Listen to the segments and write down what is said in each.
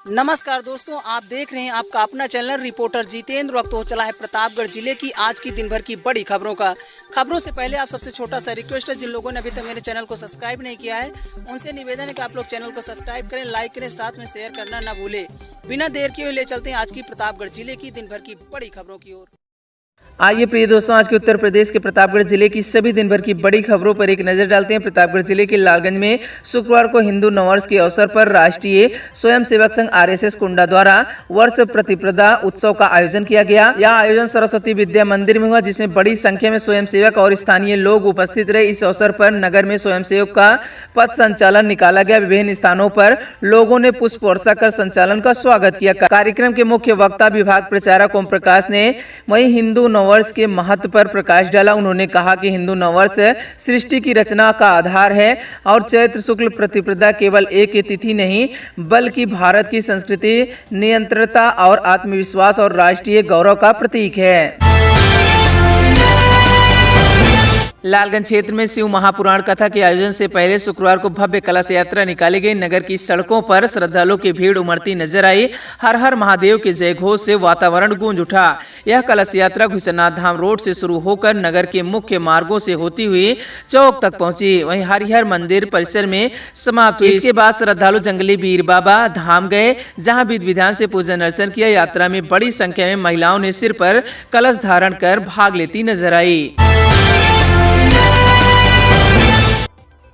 नमस्कार दोस्तों, आप देख रहे हैं आपका अपना चैनल रिपोर्टर जितेंद्र। वक्त हो चला है प्रतापगढ़ जिले की आज की दिन भर की बड़ी खबरों से पहले आप सबसे छोटा सा रिक्वेस्ट है, जिन लोगों ने अभी तक मेरे चैनल को सब्सक्राइब नहीं किया है उनसे निवेदन है कि आप लोग चैनल को सब्सक्राइब करें, लाइक करें, साथ में शेयर करना ना भूले। बिना देर किए ले चलते हैं आज की प्रतापगढ़ जिले की दिन भर की बड़ी खबरों की ओर। आइए प्रिय दोस्तों, आज के उत्तर प्रदेश के प्रतापगढ़ जिले की सभी दिन भर की बड़ी खबरों पर एक नजर डालते हैं। प्रतापगढ़ जिले के लालगंज में शुक्रवार को हिंदू नववर्ष के अवसर पर राष्ट्रीय स्वयंसेवक संघ आरएसएस कुंडा द्वारा वर्ष प्रतिप्रदा उत्सव का आयोजन किया गया। यह आयोजन सरस्वती विद्या मंदिर में हुआ, जिसमें बड़ी संख्या में स्वयंसेवक और स्थानीय लोग उपस्थित रहे। इस अवसर पर नगर में स्वयंसेवक का पथ संचालन निकाला गया। विभिन्न स्थानों पर लोगों ने पुष्प वर्षा कर संचालन का स्वागत किया। कार्यक्रम के मुख्य वक्ता विभाग प्रचारक ओम प्रकाश ने वहीं हिंदू नववर्ष के महत्व पर प्रकाश डाला। उन्होंने कहा कि हिंदू नववर्ष सृष्टि की रचना का आधार है और चैत्र शुक्ल प्रतिपदा केवल एक तिथि नहीं बल्कि भारत की संस्कृति, नियंत्रणता और आत्मविश्वास और राष्ट्रीय गौरव का प्रतीक है। लालगंज क्षेत्र में शिव महापुराण कथा के आयोजन से पहले शुक्रवार को भव्य कलश यात्रा निकाली गई। नगर की सड़कों पर श्रद्धालुओं की भीड़ उमड़ती नजर आई। हर हर महादेव के जय घोष से वातावरण गूंज उठा। यह कलश यात्रा घुसनाथ धाम रोड से शुरू होकर नगर के मुख्य मार्गों से होती हुई चौक तक पहुंची, वहीं हरिहर मंदिर परिसर में समाप्त हुई। इसके बाद श्रद्धालु जंगली वीर बाबा धाम गए, जहाँ विधि विधान से पूजन अर्चन किया। यात्रा में बड़ी संख्या में महिलाओं ने सिर पर कलश धारण कर भाग लेती नजर आई।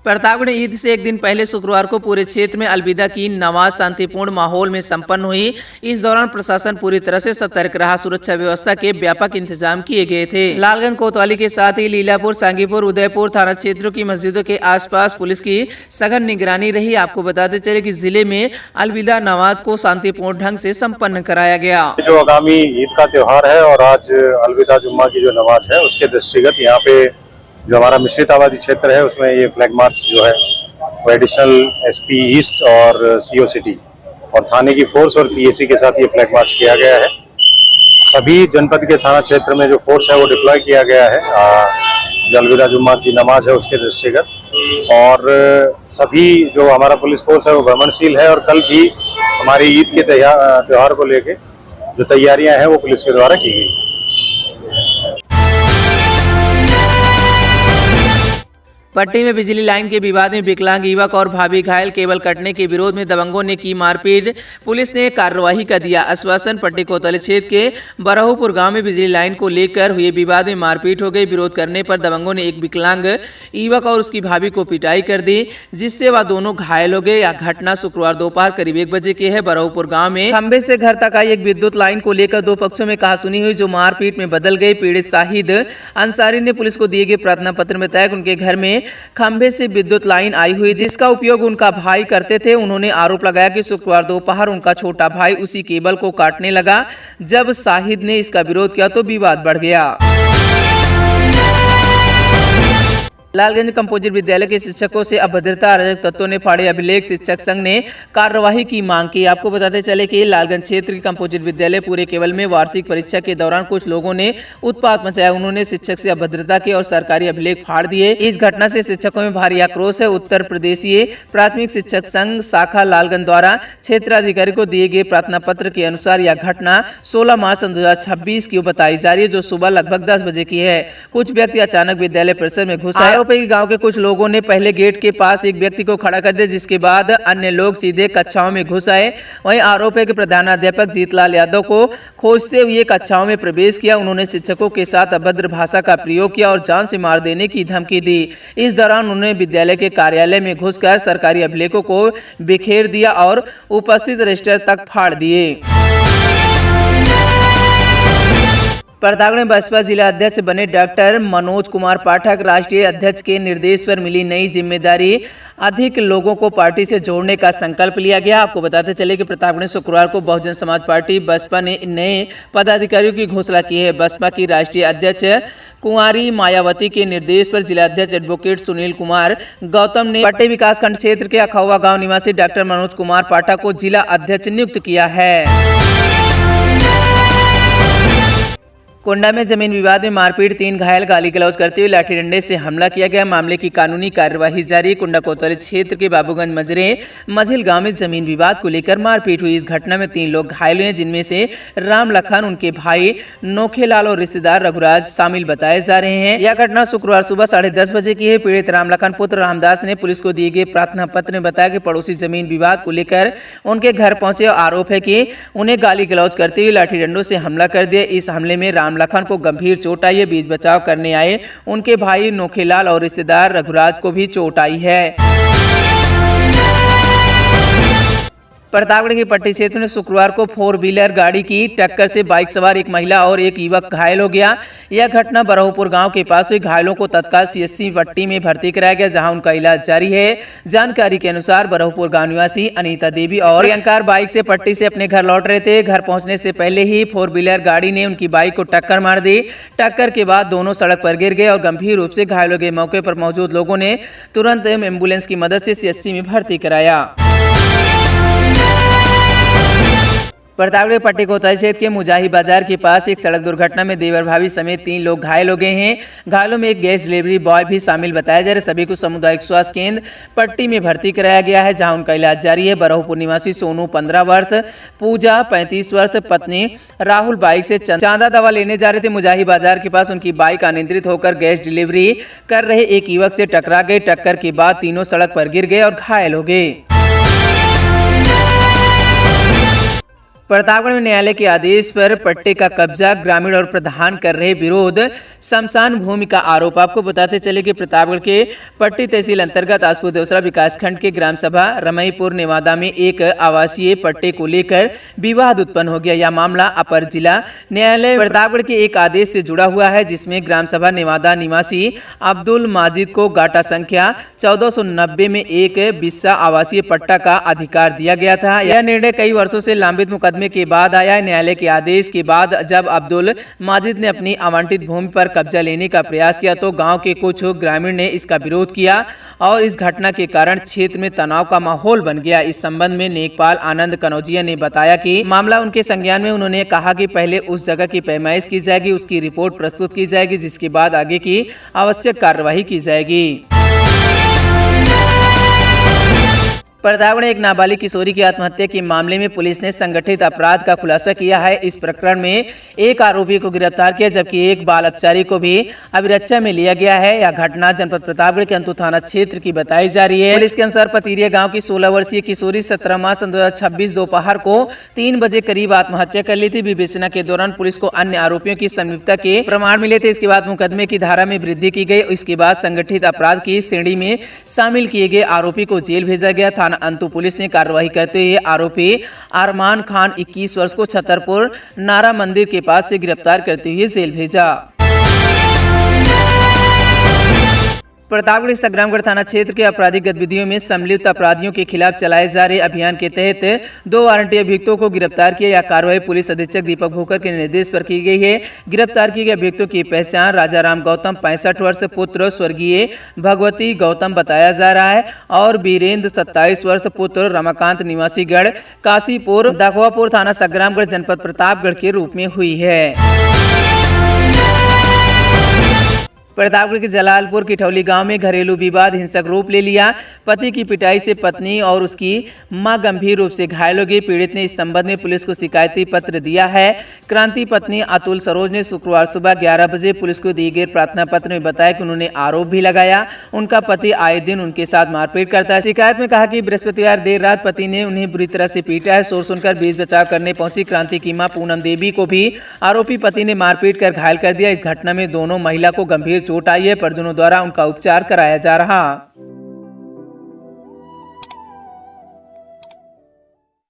प्रतापगढ़ ईद से एक दिन पहले शुक्रवार को पूरे क्षेत्र में अलविदा की नमाज शांतिपूर्ण माहौल में संपन्न हुई। इस दौरान प्रशासन पूरी तरह से सतर्क रहा। सुरक्षा व्यवस्था के व्यापक इंतजाम किए गए थे। लालगंज कोतवाली के साथ ही लीलापुर, सांगीपुर, उदयपुर थाना क्षेत्रों की मस्जिदों के आसपास पुलिस की सघन निगरानी रही। आपको बताते चले कि जिले में अलविदा नमाज को शांतिपूर्ण ढंग से सम्पन्न कराया गया। जो आगामी ईद का त्योहार है और आज अलविदा जुम्मा की जो नमाज है उसके दृष्टिगत यहाँ पे जो हमारा मिश्रित आबादी क्षेत्र है उसमें ये फ्लैग मार्च जो है वो एडिशनल एसपी ईस्ट और सीओ सिटी और थाने की फोर्स और पीएसी के साथ ये फ्लैग मार्च किया गया है। सभी जनपद के थाना क्षेत्र में जो फोर्स है वो डिप्लॉय किया गया है जो अलविदा जुम्मा की नमाज है उसके दृष्टिगत। और सभी जो हमारा पुलिस फोर्स है वो भ्रमणशील है और कल भी हमारी ईद के त्योहार को लेके जो तैयारियां हैं वो पुलिस के द्वारा की गई। पट्टी में बिजली लाइन के विवाद में विकलांग युवक और भाभी घायल, केबल कटने के विरोध में दबंगों ने की मारपीट, पुलिस ने कार्रवाई का दिया आश्वासन। पट्टी कोतवाली क्षेत्र के बरहुपुर गांव में बिजली लाइन को लेकर हुए विवाद में मारपीट हो गई। विरोध करने पर दबंगों ने एक विकलांग युवक और उसकी भाभी को पिटाई कर दी, जिससे वह दोनों घायल हो गए। यह घटना शुक्रवार दोपहर करीब 1 बजे की है। बरहुपुर गाँव में खंबे से घर तक आई एक विद्युत लाइन को लेकर दो पक्षों में कहासुनी हुई, जो मारपीट में बदल गई। पीड़ित शाहिद अंसारी ने पुलिस को दिए गए प्रार्थना पत्र में बताया कि उनके घर में खंभे से विद्युत लाइन आई हुई, जिसका उपयोग उनका भाई करते थे। उन्होंने आरोप लगाया कि शुक्रवार दोपहर उनका छोटा भाई उसी केबल को काटने लगा। जब शाहिद ने इसका विरोध किया तो विवाद बढ़ गया। लालगंज कंपोजिट विद्यालय के शिक्षकों से अभद्रता अराजक तत्वों ने फाड़े अभिलेख, शिक्षक संघ ने कार्रवाई की मांग की। आपको बताते चले कि लालगंज क्षेत्र के कंपोजिट विद्यालय पूरे केवल में वार्षिक परीक्षा के दौरान कुछ लोगों ने उत्पात मचाया। उन्होंने शिक्षक से अभद्रता की और सरकारी अभिलेख फाड़ दिए। इस घटना से शिक्षकों में भारी आक्रोश है। उत्तर प्रदेशीय प्राथमिक शिक्षक संघ शाखा लालगंज द्वारा क्षेत्राधिकारी को दिए गए प्रार्थना पत्र के अनुसार यह घटना 16 मार्च 2026 की बताई जा रही है, जो सुबह लगभग 10 बजे की है। कुछ व्यक्ति अचानक विद्यालय परिसर में घुस आए। गांव के कुछ लोगों ने पहले गेट के पास एक व्यक्ति को खड़ा कर दिया, जिसके बाद अन्य लोग सीधे कक्षाओं में घुस आए। वहीं आरोप है कि प्रधानाध्यापक जीतलाल यादव को खोजते हुए कक्षाओं में प्रवेश किया। उन्होंने शिक्षकों के साथ अभद्र भाषा का प्रयोग किया और जान से मार देने की धमकी दी। इस दौरान उन्होंने विद्यालय के कार्यालय में घुसकर सरकारी अभिलेखों को बिखेर दिया और उपस्थित रजिस्टर तक फाड़ दिए। प्रतापगढ़ में बसपा जिला अध्यक्ष बने डॉक्टर मनोज कुमार पाठक, राष्ट्रीय अध्यक्ष के निर्देश पर मिली नई जिम्मेदारी, अधिक लोगों को पार्टी से जोड़ने का संकल्प लिया गया। आपको बताते चले कि प्रतापगढ़ में शुक्रवार को बहुजन समाज पार्टी बसपा ने नए पदाधिकारियों की घोषणा की है। बसपा की राष्ट्रीय अध्यक्ष कुंवारी मायावती के निर्देश पर जिला अध्यक्ष एडवोकेट सुनील कुमार गौतम ने पट्टी विकास खंड क्षेत्र के अखौवा गाँव निवासी डॉक्टर मनोज कुमार पाठक को जिला अध्यक्ष नियुक्त किया है। कोंडा में जमीन विवाद में मारपीट, 3 घायल, गाली गलौज करते हुए लाठी डंडे से हमला किया गया। मामले की कानूनी कार्यवाही जारी। कोंडा कोतवाली क्षेत्र के बाबूगंज मजरे मझिल गांव में जमीन विवाद को लेकर मारपीट हुई। इस घटना में 3 लोग घायल हुए, जिनमें से राम लखन, उनके भाई नोखेलाल और रिश्तेदार रघुराज शामिल बताए जा रहे हैं। यह घटना शुक्रवार सुबह 10:30 बजे की है। पीड़ित राम लखन पुत्र रामदास ने पुलिस को दिए गए प्रार्थना पत्र में बताया कि पड़ोसी जमीन विवाद को लेकर उनके घर पहुंचे और आरोप है कि उन्हें गाली गलौज करते हुए लाठी डंडों से हमला कर दिया। इस हमले में राम लखन को गंभीर चोट आई है। बीच बचाव करने आए उनके भाई नोखेलाल और रिश्तेदार रघुराज को भी चोट आई है। प्रतापगढ़ की पट्टी क्षेत्र में शुक्रवार को 4 व्हीलर गाड़ी की टक्कर से बाइक सवार एक महिला और एक युवक घायल हो गया। यह घटना बरहुपुर गांव के पास हुई। घायलों को तत्काल सीएचसी पट्टी में भर्ती कराया गया, जहां उनका इलाज जारी है। जानकारी के अनुसार बरहुपुर गांव निवासी अनीता देवी और प्रियंका बाइक से पट्टी से अपने घर लौट रहे थे। घर पहुंचने से पहले ही 4 व्हीलर गाड़ी ने उनकी बाइक को टक्कर मार दी। टक्कर के बाद दोनों सड़क पर गिर गए और गंभीर रूप से घायल हो गए। मौके पर मौजूद लोगों ने तुरंत एम्बुलेंस की मदद से सीएचसी में भर्ती कराया। प्रतापगढ़ पट्टी कोतवाली क्षेत्र के मुजाही बाजार के पास एक सड़क दुर्घटना में देवर भाभी समेत 3 लोग घायल हो गए हैं। घायलों में एक गैस डिलीवरी बॉय भी शामिल बताया जा रहा है। सभी को सामुदायिक स्वास्थ्य केंद्र पट्टी में भर्ती कराया गया है, जहां उनका इलाज जारी है। बरहुपुर निवासी सोनू 15 वर्ष, पूजा 35 वर्ष, पत्नी राहुल बाइक से चांदा दवा लेने जा रहे थे। मुजाही बाजार के पास उनकी बाइक अनियंत्रित होकर गैस डिलीवरी कर रहे एक युवक से टकरा गई। टक्कर के बाद तीनों सड़क पर गिर गए और घायल हो गए। प्रतापगढ़ में न्यायालय के आदेश पर पट्टे का कब्जा ग्रामीण और प्रधान कर रहे विरोध, शमशान भूमि का आरोप। आपको बताते चले कि प्रतापगढ़ के पट्टी तहसील अंतर्गत आसपुर देवसरा विकासखंड के ग्राम सभा रमईपुर नेवादा में एक आवासीय पट्टे को लेकर विवाद उत्पन्न हो गया। यह मामला अपर जिला न्यायालय प्रतापगढ़ के एक आदेश से जुड़ा हुआ है, जिसमें ग्राम सभा नेवादा निवासी अब्दुल माजिद को गाटा संख्या 1490 में एक बिस्सा आवासीय पट्टा का अधिकार दिया गया था। यह निर्णय कई वर्षों से लंबित मुकदमे के बाद आया। न्यायालय के आदेश के बाद जब अब्दुल माजिद ने अपनी आवंटित भूमि पर कब्जा लेने का प्रयास किया तो गांव के कुछ ग्रामीण ने इसका विरोध किया और इस घटना के कारण क्षेत्र में तनाव का माहौल बन गया। इस संबंध में नेकपाल आनंद कनौजिया ने बताया कि मामला उनके संज्ञान में। उन्होंने कहा कि पहले उस जगह की पैमाइश की जाएगी, उसकी रिपोर्ट प्रस्तुत की जाएगी, जिसके बाद आगे की आवश्यक कार्यवाही की जाएगी। प्रतापगढ़ में एक नाबालिग किशोरी की आत्महत्या के मामले में पुलिस ने संगठित अपराध का खुलासा किया है। इस प्रकरण में एक आरोपी को गिरफ्तार किया, जबकि एक बाल अपचारी को भी अभिरक्षा में लिया गया है। यह घटना जनपद प्रतापगढ़ के अंतु थाना क्षेत्र की बताई जा रही है। पुलिस के अनुसार पतीरिया गांव की 16 वर्षीय किशोरी 17 मार्च 2026 दोपहर को 3 बजे करीब आत्महत्या कर ली थी। विवेचना के दौरान पुलिस को अन्य आरोपियों की संलिप्तता के प्रमाण मिले थे। इसके बाद मुकदमे की धारा में वृद्धि की गई। इसके बाद संगठित अपराध की श्रेणी में शामिल किए गए आरोपी को जेल भेजा गया। थाना अंतु पुलिस ने कार्रवाई करते हुए आरोपी अरमान खान 21 वर्ष को छतरपुर नारा मंदिर के पास से गिरफ्तार करते हुए जेल भेजा। प्रतापगढ़ संग्रामगढ़ थाना क्षेत्र के आपराधिक गतिविधियों में सम्मिलित अपराधियों के खिलाफ चलाए जा रहे अभियान के तहत 2 वारंटी अभियुक्तों को गिरफ्तार किया। यह कार्रवाई पुलिस अधीक्षक दीपक भूकर के निर्देश पर की गई है। गिरफ्तार किए गए अभियुक्तों की पहचान राजाराम गौतम 65 वर्ष पुत्र स्वर्गीय भगवती गौतम बताया जा रहा है और वीरेंद्र 27 वर्ष पुत्र रमाकांत निवासी गढ़ काशीपुर दखवापुर थाना संग्रामगढ़ जनपद प्रतापगढ़ के रूप में हुई है। प्रतापगढ़ के जलालपुर किठौली गांव में घरेलू विवाद हिंसक रूप ले लिया। पति की पिटाई से पत्नी और उसकी मां गंभीर रूप से घायल हो गई। पीड़ित ने इस संबंध में पुलिस को शिकायती पत्र दिया है। क्रांति पत्नी अतुल सरोज ने शुक्रवार सुबह 11 बजे पुलिस को दिए गए प्रार्थना पत्र में बताया कि उन्होंने आरोप भी लगाया उनका पति आए दिन उनके साथ मारपीट करता है। शिकायत में कहा कि बृहस्पतिवार देर रात पति ने उन्हें बुरी तरह से पीटा है। शोर सुनकर बीच बचाव करने पहुंची क्रांति की मां पूनम देवी को भी आरोपी पति ने मारपीट कर घायल कर दिया। इस घटना में दोनों महिला को गंभीर चोट आई है। परिजनों द्वारा उनका उपचार कराया जा रहा।